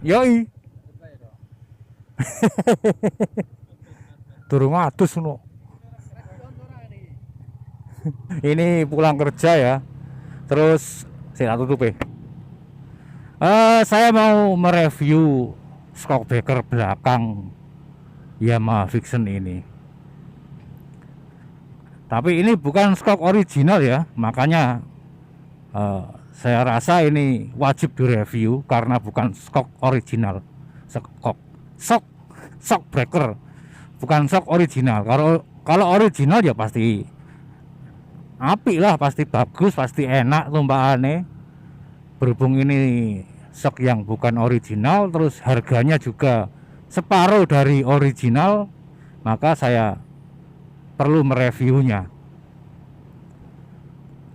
Yoi. Durung adus no. Ini pulang kerja ya. Terus saya tutup ya. Saya mau mereview shockbreaker belakang Yamaha Vixion ini. Tapi ini bukan shock original ya, makanya saya rasa ini wajib direview karena bukan shock original. Shock breaker, bukan shock original. Kalau original ya pasti apik lah, pasti bagus, pasti enak tumpahannya. Berhubung ini shock yang bukan original, terus harganya juga separuh dari original, maka saya perlu mereviewnya.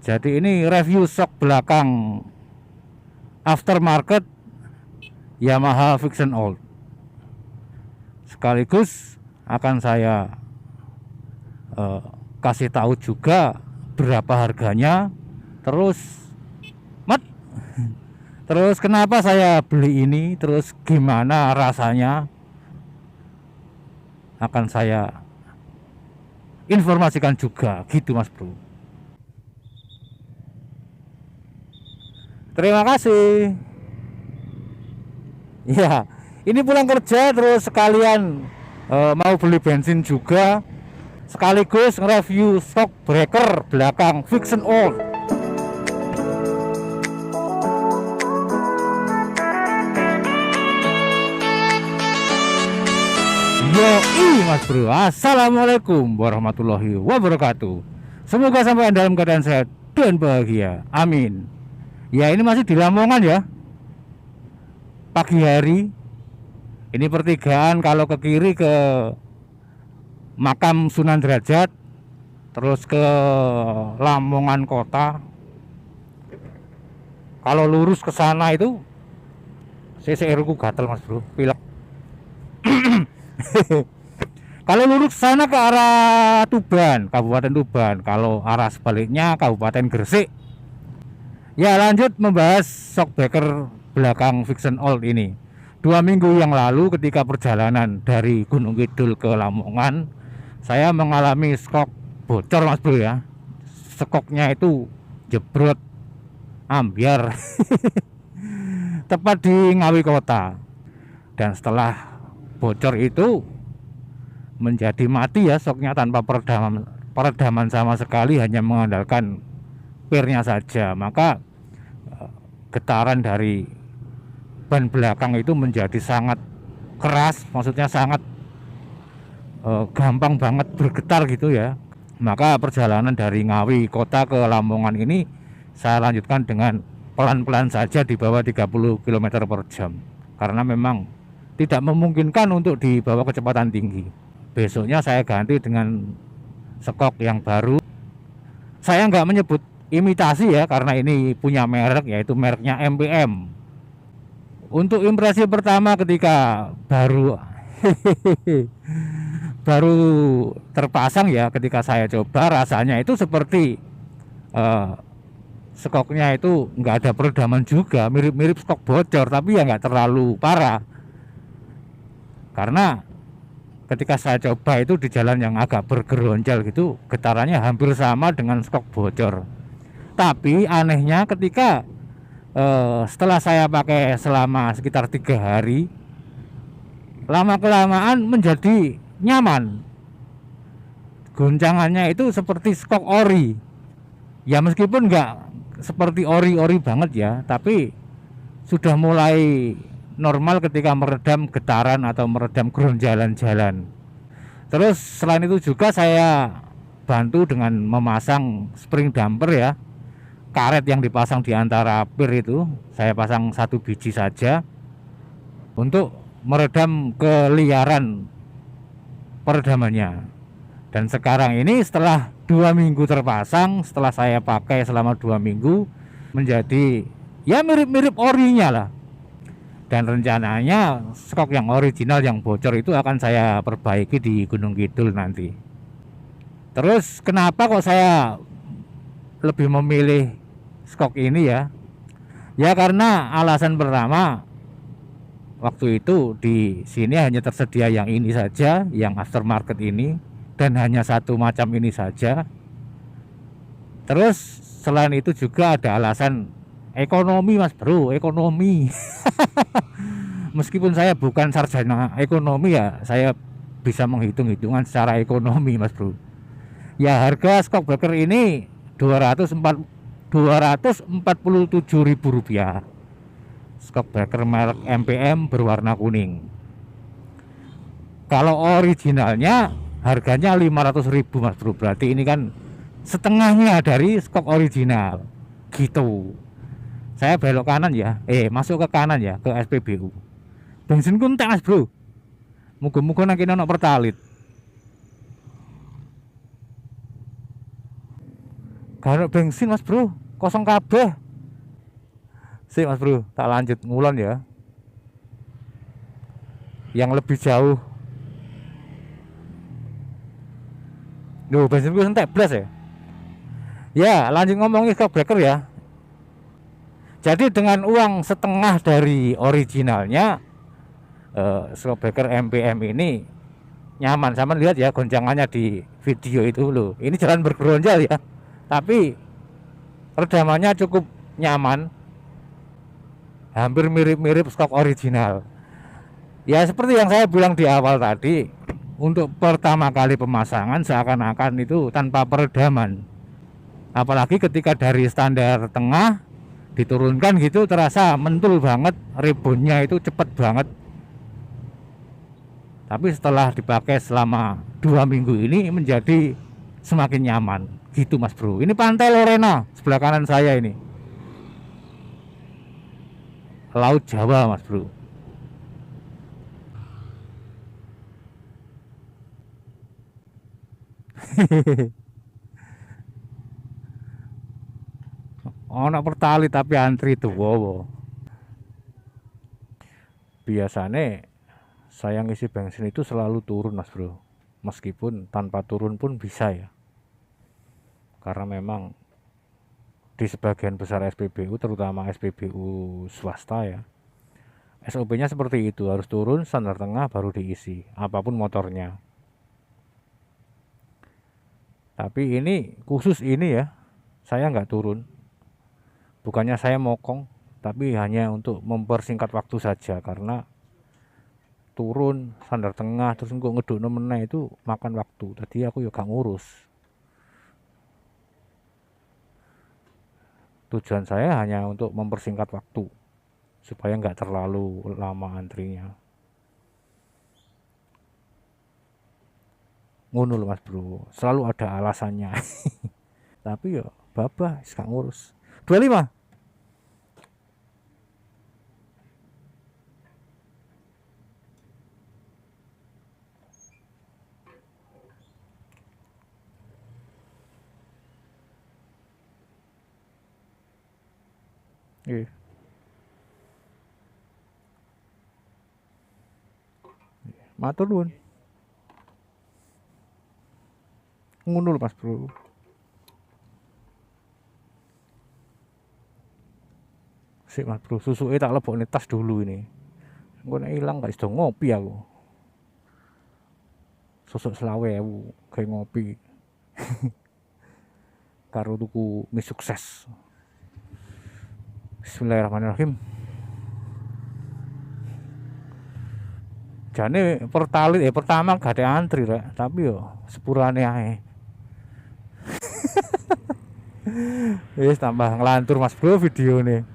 Jadi ini review shock belakang aftermarket Yamaha Vixion Old. Sekaligus akan saya kasih tahu juga berapa harganya, terus kenapa saya beli ini, terus gimana rasanya, akan saya informasikan juga gitu Mas Bro. Terima kasih. Ya, ini pulang kerja terus sekalian mau beli bensin juga, sekaligus nge-review shock breaker belakang Vixion Old. Yoi Mas Bro, assalamualaikum warahmatullahi wabarakatuh. Semoga sampai dalam keadaan sehat dan bahagia, amin. Ya ini masih di Lamongan ya, pagi hari. Ini pertigaan, kalau ke kiri ke makam Sunan Derajat, terus ke Lamongan kota. Kalau lurus ke sana itu CCR-ku gatel Mas Bro, pilek. Kalau lurus sana ke arah Tuban, Kabupaten Tuban. Kalau arah sebaliknya Kabupaten Gresik. Ya lanjut membahas shockbreaker belakang Vixion Old ini. 2 minggu yang lalu ketika perjalanan dari Gunung Kidul ke Lamongan, saya mengalami skok bocor Mas Bro ya. Skoknya itu jebrot ambiar tepat di Ngawi kota. Dan setelah bocor itu menjadi mati ya soknya, tanpa peredaman sama sekali, hanya mengandalkan pirnya saja. Maka getaran dari ban belakang itu menjadi sangat keras, maksudnya sangat gampang banget bergetar gitu ya. Maka perjalanan dari Ngawi kota ke Lamongan ini saya lanjutkan dengan pelan-pelan saja di bawah 30 km per jam, karena memang tidak memungkinkan untuk dibawa kecepatan tinggi. Besoknya saya ganti dengan skok yang baru. Saya nggak menyebut imitasi ya, karena ini punya merek, yaitu mereknya MPM. Untuk impresi pertama ketika baru baru terpasang ya, ketika saya coba, rasanya itu seperti skoknya itu nggak ada peredaman juga, mirip-mirip skok bocor, tapi ya nggak terlalu parah. Karena ketika saya coba itu di jalan yang agak bergeronjal gitu, getarannya hampir sama dengan skok bocor. Tapi anehnya ketika setelah saya pakai selama sekitar 3 hari, lama kelamaan menjadi nyaman. Goncangannya itu seperti skok ori. Ya meskipun nggak seperti ori-ori banget ya, tapi sudah mulai normal ketika meredam getaran atau meredam geronjalan jalan. Terus selain itu juga saya bantu dengan memasang spring damper ya. Karet yang dipasang di antara pir itu saya pasang 1 biji saja untuk meredam keliaran peredamannya. Dan sekarang ini setelah 2 minggu terpasang, setelah saya pakai selama 2 minggu, menjadi ya mirip-mirip orinya lah. Dan rencananya skok yang original yang bocor itu akan saya perbaiki di Gunung Kidul nanti. Terus kenapa kok saya lebih memilih skok ini ya? Ya karena alasan pertama, waktu itu di sini hanya tersedia yang ini saja, yang aftermarket ini, dan hanya satu macam ini saja. Terus selain itu juga ada alasan ekonomi mas bro, ekonomi. Meskipun saya bukan sarjana ekonomi ya, saya bisa menghitung hitungan secara ekonomi mas bro. Ya harga shockbreaker ini 247.000 rupiah. Shockbreaker merek MPM berwarna kuning. Kalau originalnya harganya 500.000 mas bro. Berarti ini kan setengahnya dari stok original gitu. Saya belok kanan ya, masuk ke kanan ya, ke SPBU. Bensin kuntek mas bro. Muga-muga nang kene ono Pertalit. Kalau bensin mas bro, kosong kabeh. Sih mas bro, tak lanjut ngulon ya. Yang lebih jauh. Duh, bensin gue entek blas ya. Ya, lanjut ngomongin shockbreaker ya. Jadi dengan uang setengah dari originalnya, shockbreaker MPM ini nyaman. Sama lihat ya goncangannya di video itu loh. Ini jalan bergeronjal ya, tapi redamannya cukup nyaman, hampir mirip-mirip stok original. Ya seperti yang saya bilang di awal tadi, untuk pertama kali pemasangan seakan-akan itu tanpa peredaman. Apalagi ketika dari standar tengah diturunkan gitu, terasa mentul banget, reboundnya itu cepet banget. Tapi setelah dipakai selama 2 minggu ini menjadi semakin nyaman gitu mas bro. Ini Pantai Lorena sebelah kanan saya ini, Laut Jawa mas bro. Ono Pertalit tapi antri tuh wow. Biasanya saya ngisi bensin itu selalu turun mas bro, meskipun tanpa turun pun bisa ya, karena memang di sebagian besar SPBU, terutama SPBU swasta ya, SOP-nya seperti itu, harus turun standar tengah baru diisi apapun motornya. Tapi ini khusus ini ya, saya nggak turun. Bukannya saya mokong, tapi hanya untuk mempersingkat waktu saja, karena turun standar tengah terus engko ngedukno meneh itu makan waktu. Tadi aku ya gak ngurus. Tujuan saya hanya untuk mempersingkat waktu supaya nggak terlalu lama antrinya. Ngono loh mas bro, selalu ada alasannya. Tapi ya babah gak ngurus. 25. Iya. Matur nuwun. Ngono lho mas bro. Sik mas bro, susuke tak lebokne tas dulu ini. Engko nek ilang gak iso ngopi aku. Susuk 20.000 kayak ngopi. Karo tuku mie sukses. Bismillahirrahmanirrahim. Jane Pertalit pertama gak ada antri rek, tapi yo sepurane ae. Wis tambah ngelantur mas bro video nih.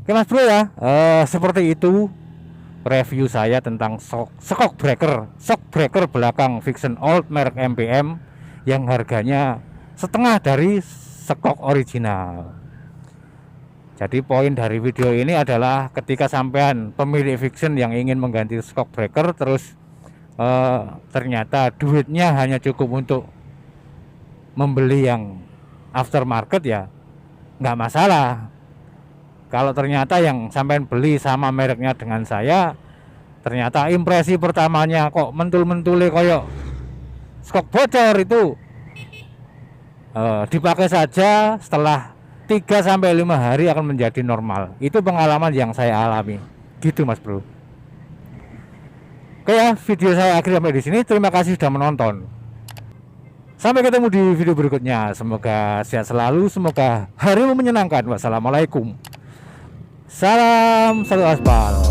Oke mas bro ya, seperti itu review saya tentang shockbreaker belakang Vixion Old merek MPM yang harganya setengah dari stok original. Jadi poin dari video ini adalah ketika sampean pemilik Vixion yang ingin mengganti shockbreaker terus ternyata duitnya hanya cukup untuk membeli yang aftermarket, ya nggak masalah. Kalau ternyata yang sampean beli sama mereknya dengan saya, ternyata impresi pertamanya kok mentul-mentule koyok skok bocor, itu dipakai saja setelah 3-5 hari akan menjadi normal. Itu pengalaman yang saya alami. gitu Mas Bro. Oke ya, video saya akhiri sampai di sini. Terima kasih sudah menonton. Sampai ketemu di video berikutnya. Semoga sehat selalu, semoga harimu menyenangkan. Wassalamualaikum. Salam satu aspal.